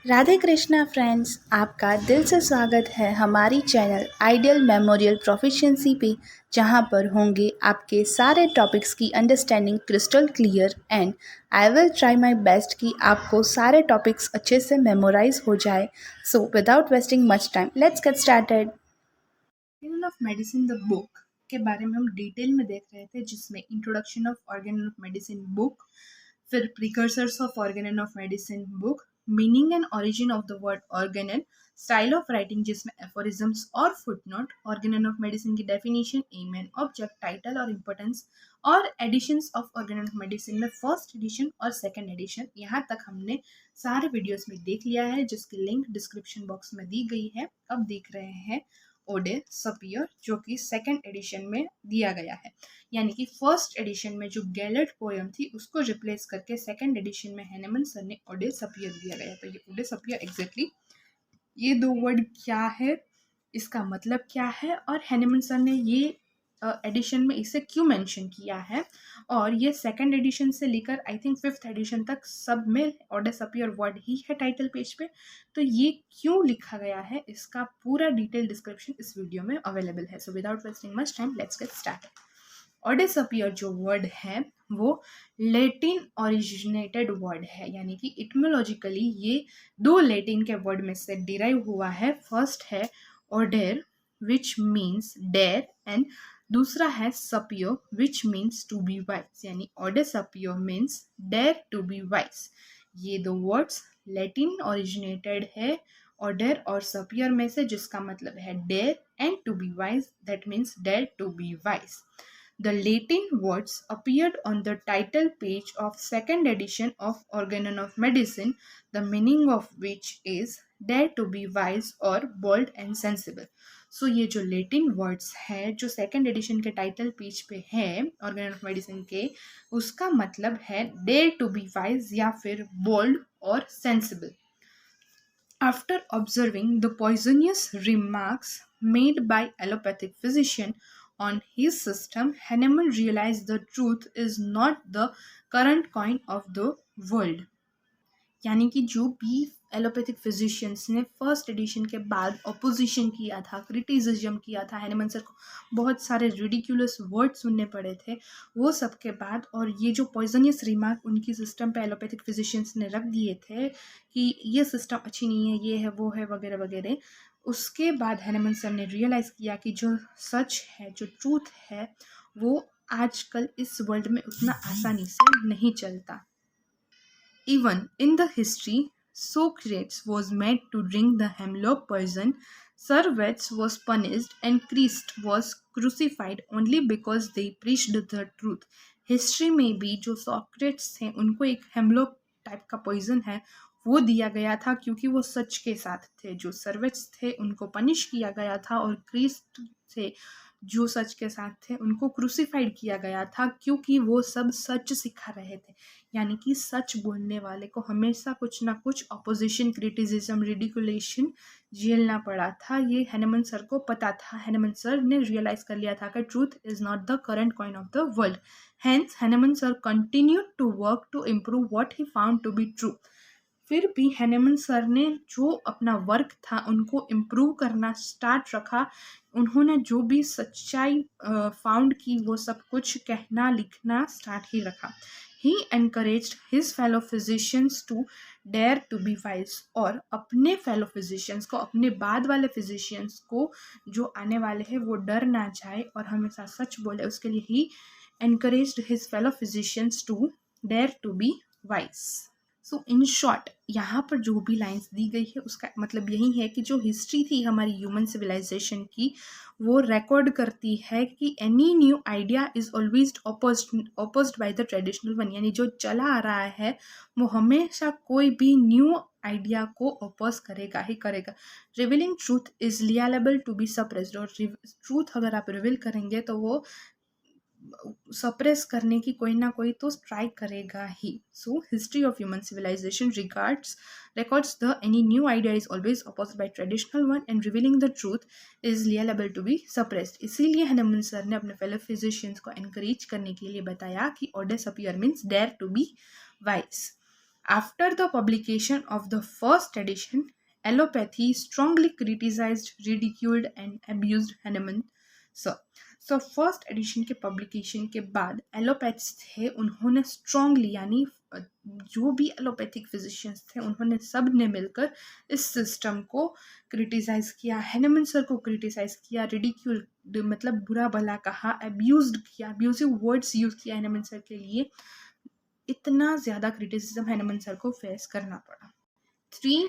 Radhe Krishna friends, आपका दिल से स्वागत है हमारी चैनल आइडियल मेमोरियल प्रोफिशिएंसी पे, जहां पर होंगे आपके सारे टॉपिक्स की understanding crystal clear and I will try my best कि आपको सारे टॉपिक्स अच्छे से मेमोराइज हो जाए। सो without wasting much time, let's get started. Organelle of medicine the book के बारे में हम डिटेल में देख रहे थे, जिसमें introduction of Organon of Medicine book, फिर precursors of Organon of Medicine book, meaning and origin of the word Organon, style of writing जिसमें एफोरिज्म्स और फुटनोट, ऑर्गेनल ऑफ मेडिसिन की definition, aim and object, title और importance, और editions of Organon of Medicine में first edition और second edition. यहाँ तक हमने सारे वीडियोस में देख लिया है, जिसकी लिंक डिस्क्रिप्शन बॉक्स में दी गई है। अब देख रहे हैं ओडे सपियर, जो कि सेकंड एडिशन में दिया गया है। यानी कि फर्स्ट एडिशन में जो गैलेट पोयम थी उसको रिप्लेस करके सेकंड एडिशन में हैनेमन सर ने ओडे सपियर दिया गया। तो ये ओडे सपियर एग्जैक्टली ये दो वर्ड क्या है, इसका मतलब क्या है, और हैनेमन सर ने ये एडिशन में इसे क्यों मेंशन किया है, और ये सेकंड एडिशन से लेकर आई थिंक फिफ्थ एडिशन तक सब में ओडे सपियर वर्ड ही है टाइटल पेज पे। तो ये क्यों लिखा गया है, इसका पूरा डिटेल डिस्क्रिप्शन इस वीडियो में अवेलेबल है। So without wasting much time, let's get started. Aude sapere जो वर्ड है वो लैटिन ओरिजिनेटेड वर्ड है, यानी कि इटमोलॉजिकली ये दो लैटिन के वर्ड में से डिराइव हुआ है। फर्स्ट है aude which means dare, and दूसरा है sapere which means to be wise, यानी aude sapere means dare to be wise. ये दो वर्ड्स लैटिन ओरिजिनेटेड है ऑर्डर और सपियर में से, जिसका मतलब है dare and to be wise, that means dare to be wise. The Latin words appeared on the title page of second edition of Organon of Medicine, the meaning of which is dare to be wise or bold and sensible. So ये जो Latin words है जो second edition के title page पे है Organon of medicine के, उसका मतलब है डेयर टू बी वाइज या फिर बोल्ड और sensible. After observing the poisonous remarks made by allopathic physician on his system, Hahnemann realized the truth is not the current coin of the world. यानी कि जो भी एलोपैथिक फिजिशियंस ने first edition के बाद अपोजिशन किया था, क्रिटिसिज्म किया था, हैनेमन सर को बहुत सारे रिडिक्यूलस वर्ड सुनने पड़े थे, वो सब के बाद, और ये जो पॉइजनियस रिमार्क उनकी सिस्टम पे एलोपैथिक फिजिशियंस ने रख दिए थे कि ये सिस्टम अच्छी नहीं है, ये है, वो है, वगैरह वगैरह, उसके बाद हैनेमन सर ने रियलाइज़ किया कि जो सच है, जो ट्रूथ है, वो आजकल इस वर्ल्ड में उतना आसानी से नहीं चलता। Even in the history, Socrates was made to drink the hemlock poison, Servetus was punished, and Christ was crucified only because they preached the truth. History में भी जो सॉक्रेट्स थे उनको एक हेमलॉक टाइप का पॉइजन है वो दिया गया था क्योंकि वो सच के साथ थे। जो सर्वेट्स थे उनको पनिश किया गया था, और क्रिस्ट थे जो सच के साथ थे उनको क्रूसिफाइड किया गया था क्योंकि वो सब सच सिखा रहे थे। यानी कि सच बोलने वाले को हमेशा कुछ ना कुछ अपोजिशन, क्रिटिसिज्म, रिडिकुलेशन झेलना पड़ा था। ये हैनेमन सर को पता था। हैनेमन सर ने रियलाइज कर लिया था कि truth is not the current coin of the world. Hence Hahnemann sir continued to work to improve what he found to be true. फिर भी हैनेमन सर ने जो अपना वर्क था उनको इम्प्रूव करना स्टार्ट रखा। उन्होंने जो भी सच्चाई फाउंड की वो सब कुछ कहना लिखना स्टार्ट ही रखा। He encouraged his fellow physicians to dare to be wise, और अपने फेलो फिजिशियंस को, अपने बाद वाले फिजिशियंस को जो आने वाले हैं वो डर ना जाए और हमेशा सच बोले, उसके लिए he encouraged his fellow physicians to dare to be wise. So in short यहाँ पर जो भी लाइंस दी गई है उसका मतलब यही है कि जो हिस्ट्री थी हमारी ह्यूमन सिविलाइजेशन की, वो रिकॉर्ड करती है कि any new idea is always opposed by the traditional one. यानी जो चला आ रहा है वो हमेशा कोई भी न्यू आइडिया को अपोज करेगा ही करेगा। Revealing truth is liable to be suppressed, और ट्रूथ अगर आप रिवील करेंगे तो वो सप्रेस करने की कोई ना कोई तो ट्राई करेगा ही। So history of human civilization records the any new idea is always opposed by traditional one and revealing the truth is liable to be suppressed। इसीलिए हैनेमन सर ने अपने फेलो फिजिशियंस को एनकरेज करने के लिए बताया कि aude sapere means dare to be wise. After the publication of the first edition, allopathy strongly criticized, ridiculed and abused Hahnemann sir. So first edition के पब्लिकेशन के बाद एलोपैथ्स थे, उन्होंने स्ट्रांगली यानी जो भी एलोपैथिक फिजिशियंस थे उन्होंने सब ने मिलकर इस सिस्टम को क्रिटिसाइज किया, हैनेमन सर को क्रिटिसाइज किया, रिडिक्यूल मतलब बुरा भला कहा, अब्यूज्ड किया, अब्यूजिव वर्ड्स यूज किया हैनेमन सर के लिए। इतना ज़्यादा क्रिटिसिज्म हैनेमन सर को फेस करना पड़ा। 3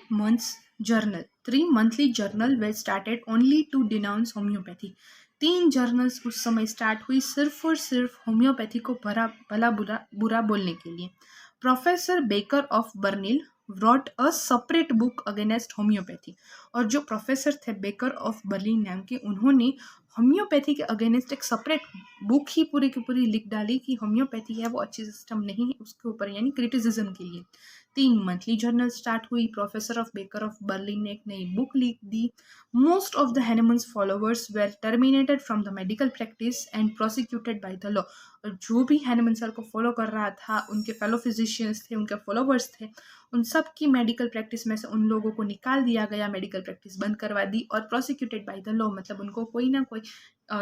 monthly journal were started only to denounce homeopathy. 3 journals उस समय स्टार्ट हुई सिर्फ और सिर्फ होम्योपैथी को भला बुरा बोलने के लिए। Professor Baker of Berlin wrote a separate book against homeopathy, और जो प्रोफेसर थे बेकर ऑफ बर्लिन नाम के, उन्होंने होम्योपैथी के अगेंस्ट एक सेपरेट बुक ही पूरी की पूरी लिख डाली कि होम्योपैथी है वो अच्छी सिस्टम नहीं है, उसके ऊपर यानी क्रिटिसिज्म के लिए। 3 मंथली जर्नल स्टार्ट हुई, professor of Baker of Berlin ने एक नई बुक लिख दी। Most of the Hahnemann's followers were terminated from the medical practice and prosecuted by the law, और जो भी हैनेमन सर को फॉलो कर रहा था, उनके फेलो फिजिशियंस थे, उनके फॉलोवर्स थे, उन सब की मेडिकल प्रैक्टिस में से उन लोगों को निकाल दिया गया, मेडिकल प्रैक्टिस बंद करवा दी, और प्रोसिक्यूटेड बाय द लॉ मतलब उनको कोई ना कोई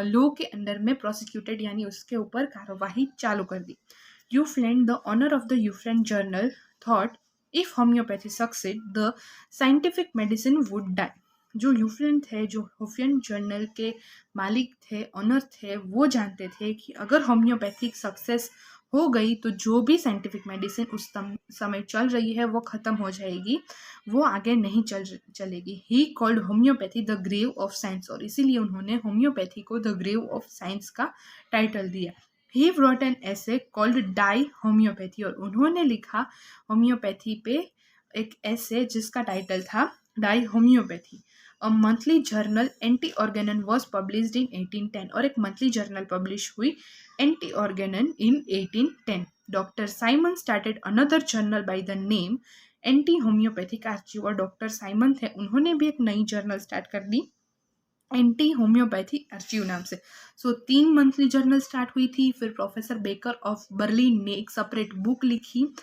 लॉ के अंडर में प्रोसिक्यूटेड यानी उसके ऊपर कार्यवाही चालू कर दी। Hufeland, the owner of the Hufeland journal, thought if homeopathy succeed the scientific medicine would die. जो यूफ्रेंड थे, जो होफियन जर्नल के मालिक थे, ऑनर थे, वो जानते थे कि अगर होम्योपैथिक सक्सेस हो गई तो जो भी साइंटिफिक मेडिसिन उस समय चल रही है वो ख़त्म हो जाएगी, वो आगे नहीं चलेगी। He called homoeopathy the grave of science, और इसीलिए उन्होंने होम्योपैथी को द ग्रेव ऑफ साइंस का टाइटल दिया। He wrote an essay called die homoeopathy, और उन्होंने लिखा होम्योपैथी पे एक ऐसे जिसका टाइटल था die homoeopathy. A monthly journal anti organon was published in 1810, और एक मंथली जर्नल पब्लिश हुई anti organon in 1810। Doctor Simon started another journal by the name anti homoeopathic archive, और डॉक्टर साइमन थे, उन्होंने भी एक नई जर्नल स्टार्ट कर दी एंटी होम्योपैथी आर्चिव नाम से। सो 3 मंथली जर्नल स्टार्ट हुई थी, फिर प्रोफेसर बेकर ऑफ बर्लिन ने एक सेपरेट बुक लिखी,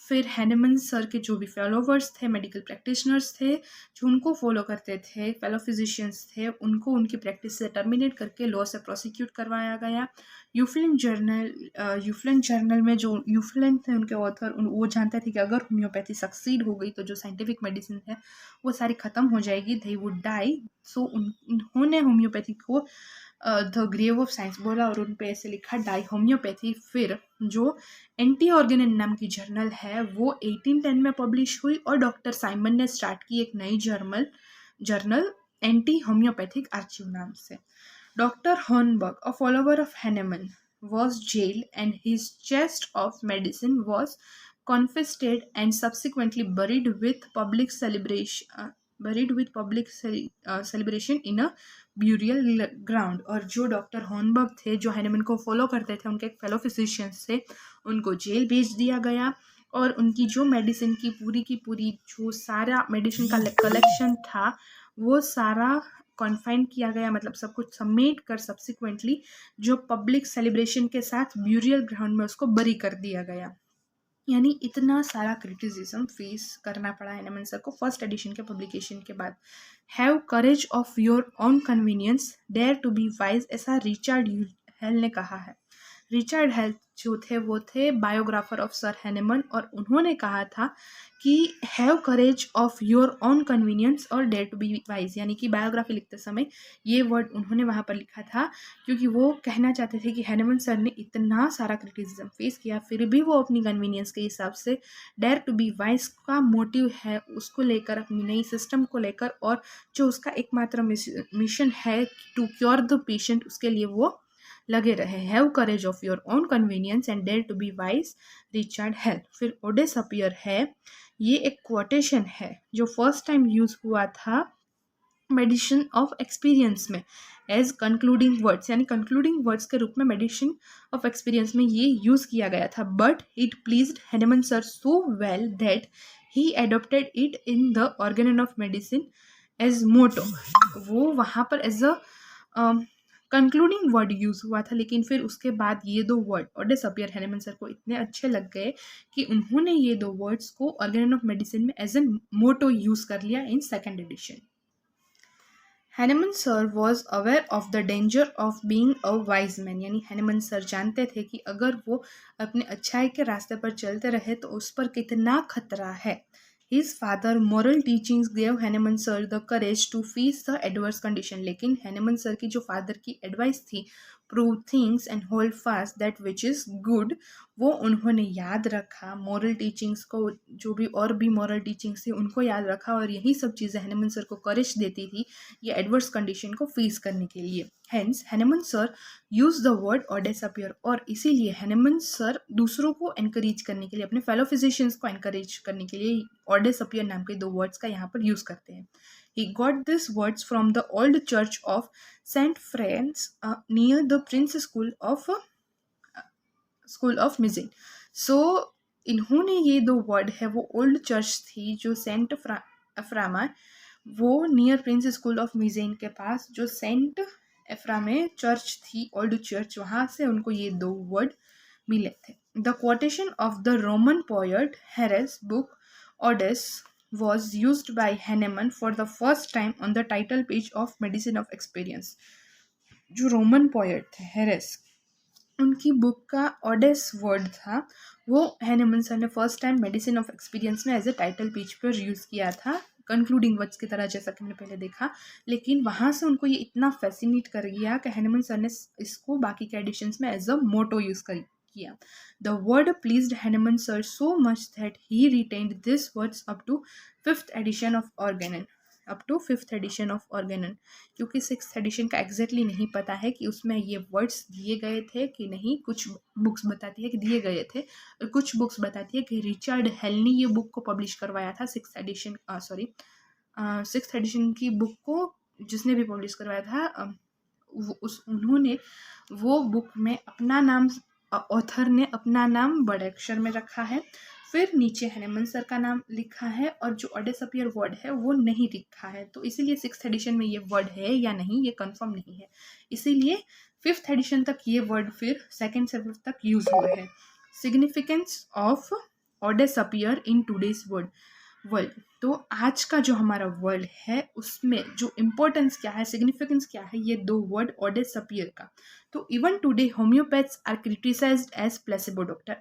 फिर हैनेमन सर के जो भी फॉलोवर्स थे, मेडिकल प्रैक्टिशनर्स थे, जो उनको फॉलो करते थे, फेलो फिजिशियंस थे, उनको उनकी प्रैक्टिस से टर्मिनेट करके लॉ से प्रोसिक्यूट करवाया गया। यूफ्रेंड जर्नल में जो यूफ्रेंड थे उनके ऑथर, वो जानते थे कि अगर होम्योपैथी सक्सीड हो गई तो जो साइंटिफिक मेडिसिन है वो सारी ख़त्म हो जाएगी, दे वुड डाई। सो उन्होंने होम्योपैथी को द ग्रेव ऑफ साइंस बोला, और उन पे ऐसे लिखा डाई होम्योपैथी। फिर जो एंटी ऑर्गेनन नाम की जर्नल है वो 1810 में पब्लिश हुई, और डॉक्टर साइमन ने स्टार्ट की एक नई जर्नल एंटी होम्योपैथिक आर्चिव नाम से। Doctor Hornburg, a follower of Hahnemann, was jailed and his chest of medicine was confiscated and subsequently buried with public celebration in a burial ground। और जो doctor हॉर्नबर्ग थे, जो Hahnemann को follow करते थे, उनके एक फेलो फिजिशियंस थे, उनको जेल भेज दिया गया, और उनकी जो मेडिसिन की पूरी जो सारा मेडिसिन का कलेक्शन था वो सारा कॉन्फाइन किया गया, मतलब सब कुछ समेट कर सब्सिक्वेंटली जो पब्लिक सेलिब्रेशन के साथ ब्यूरियल ग्राउंड में उसको बरी कर दिया गया। यानी इतना सारा क्रिटिसिज्म फेस करना पड़ा हैनेमन सर को फर्स्ट एडिशन के पब्लिकेशन के बाद। Have courage of your own convenience, dare to be wise, ऐसा रिचर्ड हेल ने कहा है। रिचर्ड हेल जो थे वो थे बायोग्राफर ऑफ सर हैनेमन, और उन्होंने कहा था कि have courage of your own convenience और डेयर टू बी वाइज, यानी कि बायोग्राफी लिखते समय ये वर्ड उन्होंने वहाँ पर लिखा था क्योंकि वो कहना चाहते थे कि हैनेमन सर ने इतना सारा क्रिटिसिज्म फेस किया, फिर भी वो अपनी कन्वीनियंस के हिसाब से डेयर टू बी वाइज का मोटिव है उसको लेकर, अपनी नई सिस्टम को लेकर, और जो उसका एकमात्र मिशन है टू क्योर द पेशेंट, उसके लिए वो लगे रहे। Have courage of your own convenience and dare to be wise, Richard Hale. फिर ओडेस अपियर है, ये एक क्वोटेशन है जो फर्स्ट टाइम यूज हुआ था मेडिसिन ऑफ एक्सपीरियंस में एज कंक्लूडिंग वर्ड्स, यानी कंक्लूडिंग वर्ड्स के रूप में मेडिसिन ऑफ एक्सपीरियंस में ये यूज़ किया गया था। But it pleased Hahnemann sir so well that he adopted it in the Organon of Medicine as motto. वो वहाँ पर as a concluding word use हुआ था, लेकिन फिर उसके बाद ये दो वर्ड और डिसअपियर हैनेमन सर को इतने अच्छे लग गए कि उन्होंने ये दो वर्ड्स को ऑर्गेनन ऑफ मेडिसिन में एज एन मोटो यूज कर लिया in second edition. Hahnemann sir was aware of the danger of being a wise man, यानी हैनेमन सर जानते थे कि अगर वो अपने अच्छाई के रास्ते पर चलते रहे तो उस पर कितना खतरा है. His father moral teachings gave Hahnemann sir the courage to face the adverse condition. लेकिन हैनेमन सर की जो फादर की एडवाइस थी, prove things and hold fast that which is good, वो उन्होंने याद रखा. मॉरल टीचिंग्स को, जो भी और भी मॉरल टीचिंग्स थी उनको याद रखा, और यही सब चीज़ें हैनेमन सर को करेज देती थी ये एडवर्स कंडीशन को फेस करने के लिए. Hence Hahnemann sir use the word और डिसअपियर, और इसीलिए हैनेमन सर दूसरों को एनकरेज करने के लिए, अपने फेलो फिजिशियंस को एनकरेज करने के लिए और डिसअपियर नाम के दो वर्ड्स का यहाँ पर यूज करते हैं. He got these words from the old church of Saint Francis near the Prince School of Mizzen. So इन्होंने ये दो वर्ड है, वो ओल्ड चर्च थी जो सेंट अफ्रामा, वो near Prince School of Meissen के पास जो सेंट एफ्रामे चर्च थी, ओल्ड चर्च, वहाँ से उनको ये दो वर्ड मिले थे. The quotation of the Roman poet Horace book Odes was used by Hahnemann for the first time on the title page of Medicine of Experience. जो Roman poet थे हेरेस, उनकी बुक का ओडेस वर्ड था, वो Hahnemann sir ने first time medicine of experience में as a title page पर use किया था, कंक्लूडिंग वर्ड्स की तरह, जैसा कि मैंने पहले देखा. लेकिन वहाँ से उनको ये इतना फैसिनेट कर गया कि हैनेमन सर ने इसको बाकी के एडिशंस में एज अ मोटो यूज़ किया. The word pleased Hahnemann sir so much that he retained these words up to 5th edition of Organon. क्योंकि 6th एडिशन का एग्जैक्टली नहीं पता है कि उसमें ये वर्ड्स दिए गए थे कि नहीं. कुछ बुक्स बताती है कि दिए गए थे, और कुछ बुक्स बताती है कि रिचर्ड हेल ने ये बुक को पब्लिश करवाया था. 6th एडिशन की बुक को जिसने भी पब्लिश करवाया था, उन्होंने वो बुक में अपना नाम, ऑथर ने अपना नाम बड़े अक्षर में रखा है, फिर नीचे हैनेमन सर का नाम लिखा है, और जो डिसअपियर वर्ड है वो नहीं लिखा है. तो इसीलिए 6th एडिशन में ये वर्ड है या नहीं ये कंफर्म नहीं है. इसीलिए 5th एडिशन तक ये वर्ड फिर 2nd से 5th तक यूज हुए हैं. Significance of disappear in today's world. तो आज का जो हमारा वर्ल्ड है उसमें जो इम्पोर्टेंस क्या है, सिग्निफिकेंस क्या है, ये दो वर्ड और डिसअपियर का. तो even today homoeopaths are criticised as placebo doctor.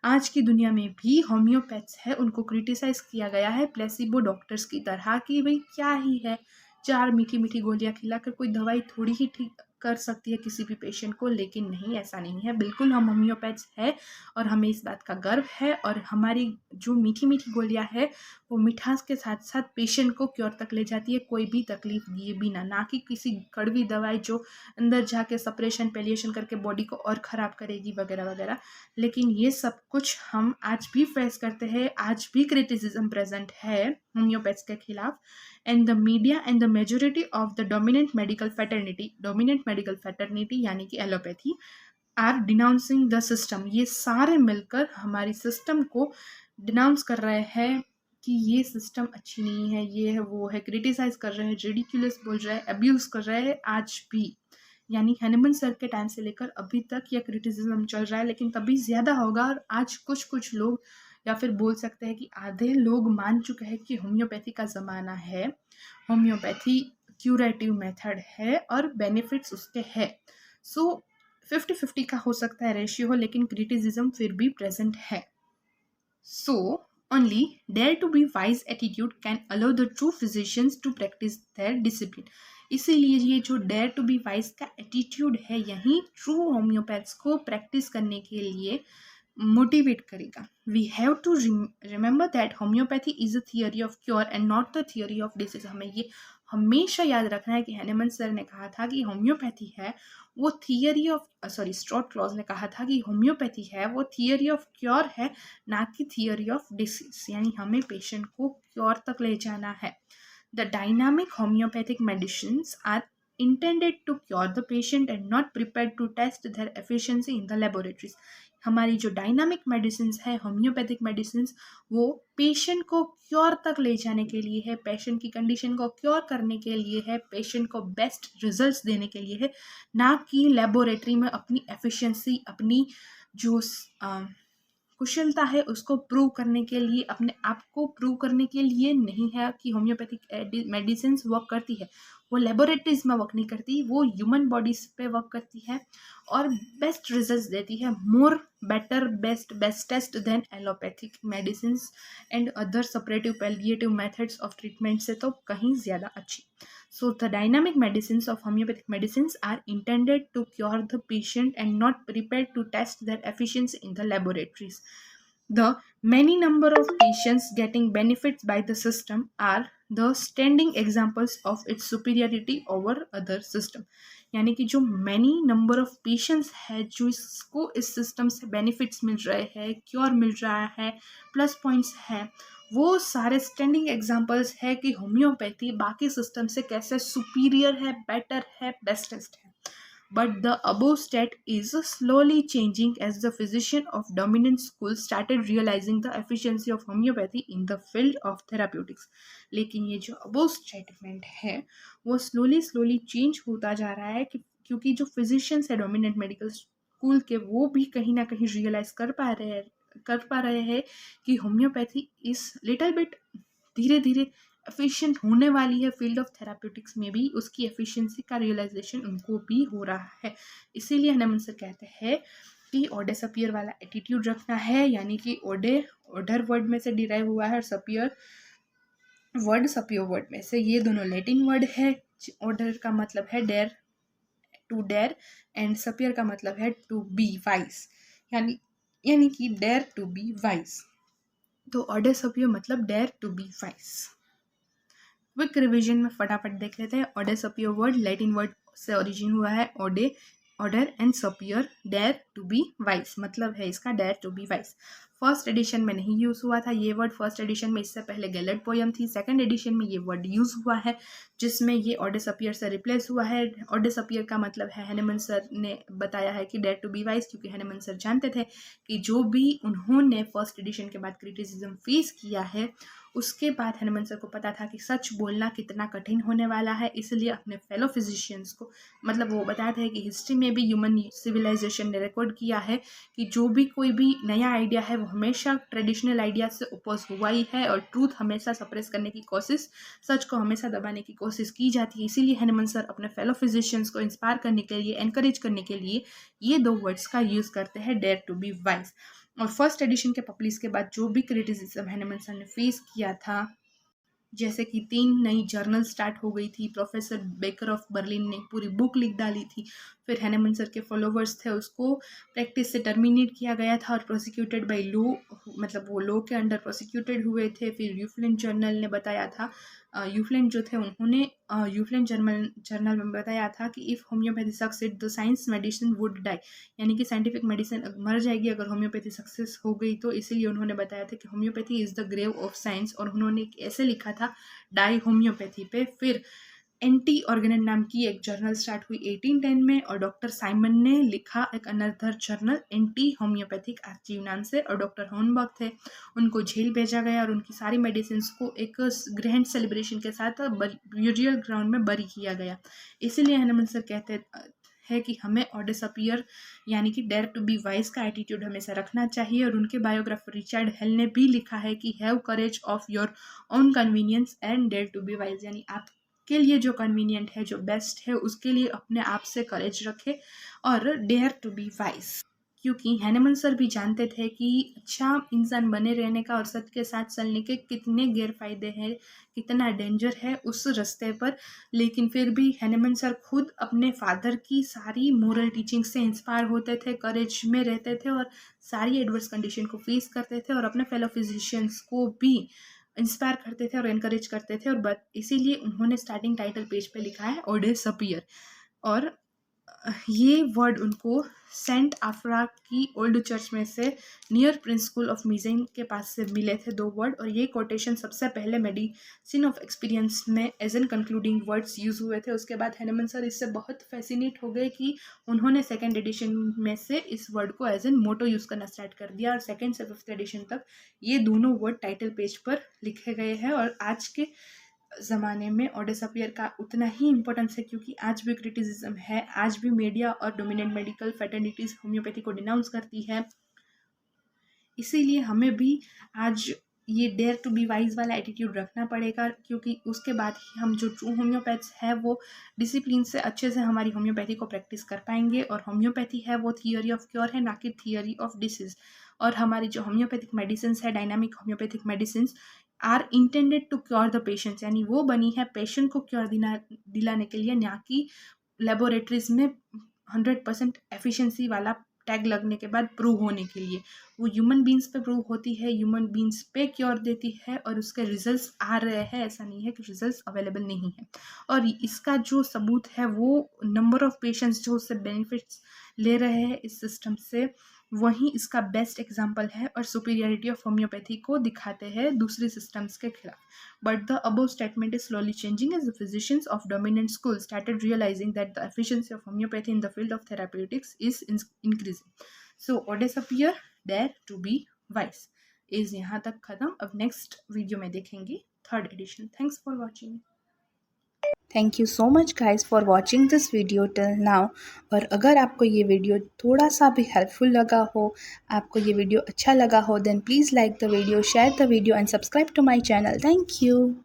आज की दुनिया में भी होम्योपैथ्स है, उनको क्रिटिसाइज किया गया है प्लेसिबो डॉक्टर्स की तरह, कि भाई क्या ही है, 4 मीठी मीठी गोलियां खिलाकर कोई दवाई थोड़ी ही ठीक कर सकती है किसी भी पेशेंट को. लेकिन नहीं, ऐसा नहीं है. बिल्कुल हम होम्योपैथ्स है और हमें इस बात का गर्व है, और हमारी जो मीठी मीठी गोलियां है वो मिठास के साथ साथ पेशेंट को क्योर तक ले जाती है, कोई भी तकलीफ दिए बिना, ना कि किसी कड़वी दवाई जो अंदर जाके सप्रेशन पेलिएशन करके बॉडी को और ख़राब करेगी वगैरह वगैरह. लेकिन ये सब कुछ हम आज भी फेस करते हैं, आज भी क्रिटिसिज्म प्रेजेंट है होम्योपैथ्स के खिलाफ. And the media and the majority of the dominant medical fraternity यानी कि allopathy are denouncing the system. ये सारे मिलकर हमारी सिस्टम को डिनाउंस कर रहे हैं कि ये सिस्टम अच्छी नहीं है, ये है वो है, क्रिटिसाइज कर रहे हैं, रिडिक्यूलस बोल रहे हैं, अब्यूज कर रहे हैं आज भी. यानी हैनेमन सर के टाइम से लेकर अभी तक यह क्रिटिसिज्म चल रहा है, लेकिन तभी ज़्यादा होगा. और आज कुछ लोग, या फिर बोल सकते हैं कि आधे लोग मान चुके हैं कि होम्योपैथी का ज़माना है, होम्योपैथी क्यूरेटिव मेथड है और बेनिफिट्स उसके है. सो 50-50 का हो सकता है रेशियो, लेकिन क्रिटिसिज्म फिर भी प्रेजेंट है. सो only dare to be wise attitude can allow the true physicians to practice their discipline. इसीलिए ये जो dare to be wise का एटीट्यूड है, यही ट्रू होम्योपैथ्स को प्रैक्टिस करने के लिए मोटिवेट करेगा. We have to remember that homoeopathy is a theory of cure and not the theory of disease. हमें ये हमेशा याद रखना है कि हैनेमन सर ने कहा था कि होम्योपैथी है वो थियोरी ऑफ स्ट्रॉट क्लॉज ने कहा था कि होम्योपैथी है वो थियोरी ऑफ क्योर है, ना कि थियोरी ऑफ डिसीज. यानी हमें पेशेंट को क्योर तक ले जाना है. The dynamic homoeopathic medicines are intended to cure the patient and not prepared to test their efficiency in the laboratories. हमारी जो डायनामिक मेडिसिन है, होम्योपैथिक मेडिसिन, वो पेशेंट को क्योर तक ले जाने के लिए है, पेशेंट की कंडीशन को क्योर करने के लिए है, पेशेंट को बेस्ट रिजल्ट्स देने के लिए है, ना कि लेबोरेटरी में अपनी एफिशिएंसी, अपनी जो कुशलता है उसको प्रूव करने के लिए, अपने आप को प्रूव करने के लिए नहीं है कि होम्योपैथिक मेडिसिन वर्क करती है। वो लेबोरेटरीज में वर्क नहीं करती, वो ह्यूमन बॉडीज पे वर्क करती है और बेस्ट रिजल्ट्स देती है, more better bestest than allopathic medicine and other suppressive palliative methods of treatment से तो कहीं ज़्यादा अच्छी। So the dynamic medicines of homeopathic medicines are intended to cure the patient and not prepared to test their efficiency in the laboratories. The many number of patients getting benefits by the system are the standing examples of its superiority over other system. यानी कि जो many number of patients है जो इसको इस system से benefits मिल रहे हैं, क्योर मिल रहा है, प्लस पॉइंट्स है, वो सारे स्टैंडिंग एग्जांपल्स है कि होम्योपैथी बाकी सिस्टम से कैसे सुपीरियर है, बेटर है, बेस्टेस्ट है. But the above state is slowly changing as the physician of dominant school started realizing the efficiency of homeopathy in the field of therapeutics. लेकिन ये जो above statement है वो slowly change होता जा रहा है क्योंकि जो physicians है dominant medical school के वो भी कहीं ना कहीं realize कर पा रहे हैं कि होम्योपैथी इस लिटिल बिट धीरे धीरे एफिशिएंट होने वाली है फील्ड ऑफ थेराप्यूटिक्स में भी, उसकी एफिशिएंसी का रियलाइजेशन उनको भी हो रहा है. इसीलिए हनुमान सर कहते हैं कि ओडे सपियर वाला एटीट्यूड रखना है, यानी कि ओडर वर्ड में से डिराइव हुआ है और सपियर वर्ड में से, ये दोनों लैटिन वर्ड है. ओडर का मतलब है डेयर, टू डेयर, एंड सपियर का मतलब है टू बी वाइज, यानी कि डेयर टू बी वाइज. तो ओडे सपियर मतलब dare to be wise. Quick revision में फटाफट देख लेते हैं. Aude sapere word Latin word से ओरिजिन हुआ है. ऑर्डर and sapere, dare to be wise, मतलब है इसका dare to be wise. First edition में नहीं यूज हुआ था ये वर्ड. फर्स्ट एडिशन में इससे पहले गैलेट पोयम थी. सेकंड एडिशन में ये वर्ड यूज हुआ है जिसमें ये ऑर्डर सपियर से रिप्लेस हुआ है. ऑर्डर सपियर का मतलब है, हनुमान सर ने बताया है कि डेयर टू बी वाइज, क्योंकि हनुमान सर जानते थे कि जो भी उन्होंने फर्स्ट एडिशन के बाद क्रिटिसिज्म फेस किया है उसके बाद हनुमान सर को पता था कि सच बोलना कितना कठिन होने वाला है. इसलिए अपने फेलो फिजिशियंस को, मतलब वो बताते हैं कि हिस्ट्री में भी ह्यूमन सिविलाइजेशन ने रिकॉर्ड किया है कि जो भी कोई भी नया आइडिया है वो हमेशा ट्रेडिशनल आइडिया से अपोज हुआ ही है और ट्रूथ हमेशा सप्रेस करने की कोशिश, सच को हमेशा दबाने की कोशिश की जाती है. इसीलिए हनुमान सर अपने फेलो फिजिशियंस को इंस्पायर करने के लिए, एनकरेज करने के लिए ये दो वर्ड्स का यूज़ करते हैं, डेयर टू बी वाइज. और फर्स्ट एडिशन के पब्लिश के बाद जो भी क्रिटिसिज्म हनुमान सर ने फेस किया था, जैसे कि 3 नई जर्नल स्टार्ट हो गई थी, प्रोफेसर बेकर ऑफ बर्लिन ने पूरी बुक लिख डाली थी, फिर हनुमान सर के फॉलोवर्स थे उसको प्रैक्टिस से टर्मिनेट किया गया था और प्रोसिक्यूटेड बाय लॉ, मतलब वो लॉ के अंडर प्रोसिक्यूटेड हुए थे. फिर यूफ्लेन जर्नल ने बताया था, यूफ्लेन जो थे उन्होंने यूफ्लेन जर्नल में बताया था कि if homoeopathy succeed the science medicine would die, यानी कि साइंटिफिक मेडिसिन मर जाएगी अगर होम्योपैथी सक्सेस हो गई तो. इसीलिए उन्होंने बताया था कि homoeopathy is the grave of science, और उन्होंने ऐसे लिखा था डाई होम्योपैथी पे. फिर एंटी ऑर्गेनन नाम की एक जर्नल स्टार्ट हुई 1810 में, और डॉक्टर साइमन ने लिखा एक another journal anti homeopathic archive नाम से, और डॉक्टर हॉर्नबर्ग थे उनको जेल भेजा गया और उनकी सारी मेडिसिन को एक ग्रैंड सेलिब्रेशन के साथ ब्यूरियल ग्राउंड में बरी किया गया. इसीलिए हनुमान सर कहते है कि हमें ऑर्डर सपियर यानी कि डेयर टू बी वाइज का एटीट्यूड हमेशा रखना चाहिए. और उनके बायोग्राफर रिचर्ड हेल ने भी लिखा है कि have courage of your own convenience and dare to be wise, यानी आप के लिए जो कन्वीनियंट है, जो बेस्ट है, उसके लिए अपने आप से करेज रखे और डेयर टू बी वाइज. क्योंकि हनुमान सर भी जानते थे कि अच्छा इंसान बने रहने का और सत्य के साथ चलने के कितने गैरफायदे हैं, कितना डेंजर है उस रास्ते पर. लेकिन फिर भी हनुमान सर खुद अपने फादर की सारी मोरल टीचिंग से इंस्पायर होते थे, करेज में रहते थे और सारी एडवर्स कंडीशन को फेस करते थे और अपने फेलो फिजिशियंस को भी इंस्पायर करते थे और एनकरेज करते थे. और इसीलिए उन्होंने स्टार्टिंग टाइटल पेज पे लिखा है ऑर्डर सपियर. और ये वर्ड उनको सेंट आफ्रा की ओल्ड चर्च में से नियर प्रिंस स्कूल ऑफ मिज़न के पास से मिले थे 2 वर्ड, और ये कोटेशन सबसे पहले मेडिसिन ऑफ एक्सपीरियंस में as an concluding words use हुए थे। उसके बाद हैनेमन सर इससे बहुत फैसिनेट हो गए कि उन्होंने सेकेंड एडिशन में से इस वर्ड को एज एन मोटो यूज़ करना स्टार्ट कर दिया, और सेकेंड से 5th एडिशन तक ये दोनों वर्ड टाइटल पेज पर लिखे गए हैं। और आज के ज़माने में ऑडेसपियर का उतना ही इम्पोर्टेंस है, क्योंकि आज भी क्रिटिसिज्म है, आज भी मीडिया और डोमिनेंट मेडिकल फैटर्निटीज़ होम्योपैथी को डिनाउंस करती है। इसीलिए हमें भी आज ये डेयर टू बी वाइज वाला एटीट्यूड रखना पड़ेगा, क्योंकि उसके बाद ही हम जो ट्रू होम्योपैथ्स है वो डिसिप्लिन से अच्छे से हमारी होम्योपैथी को प्रैक्टिस कर पाएंगे। और होम्योपैथी है वो थियोरी ऑफ क्योर है, ना कि थियोरी ऑफ डिसीज। और हमारी जो होम्योपैथिक मेडिसिन है, dynamic homoeopathic medicine are intended to cure the patients, यानी वो बनी है पेशेंट को क्योर दिलाने के लिए, ना कि लेबोरेटरीज में 100% एफिशिएंसी वाला टैग लगने के बाद प्रूव होने के लिए। वो ह्यूमन बींग्स पे प्रूव होती है, ह्यूमन बींग्स पे क्योर देती है, और उसके रिजल्ट्स आ रहे हैं, ऐसा नहीं है कि रिजल्ट्स अवेलेबल नहीं है। और इसका जो सबूत है वो नंबर ऑफ पेशेंट्स जो उससे बेनिफिट्स ले रहे हैं इस सिस्टम से, वही इसका बेस्ट एग्जाम्पल है, और सुपीरियरिटी ऑफ होम्योपैथी को दिखाते हैं दूसरे सिस्टम्स के खिलाफ। But the above statement is slowly changing as the physicians of dominant schools started realizing that the efficiency of homeopathy in the field of therapeutics is increasing. So, Odesapir, dare to be wise. is यहाँ तक खत्म। अब next video में देखेंगे 3rd edition. Thanks for watching. Thank you so much guys for watching this video till now. और अगर आपको ये वीडियो थोड़ा सा भी हेल्पफुल लगा हो, आपको ये वीडियो अच्छा लगा हो, then please like the video, share the video and subscribe to my channel. Thank you.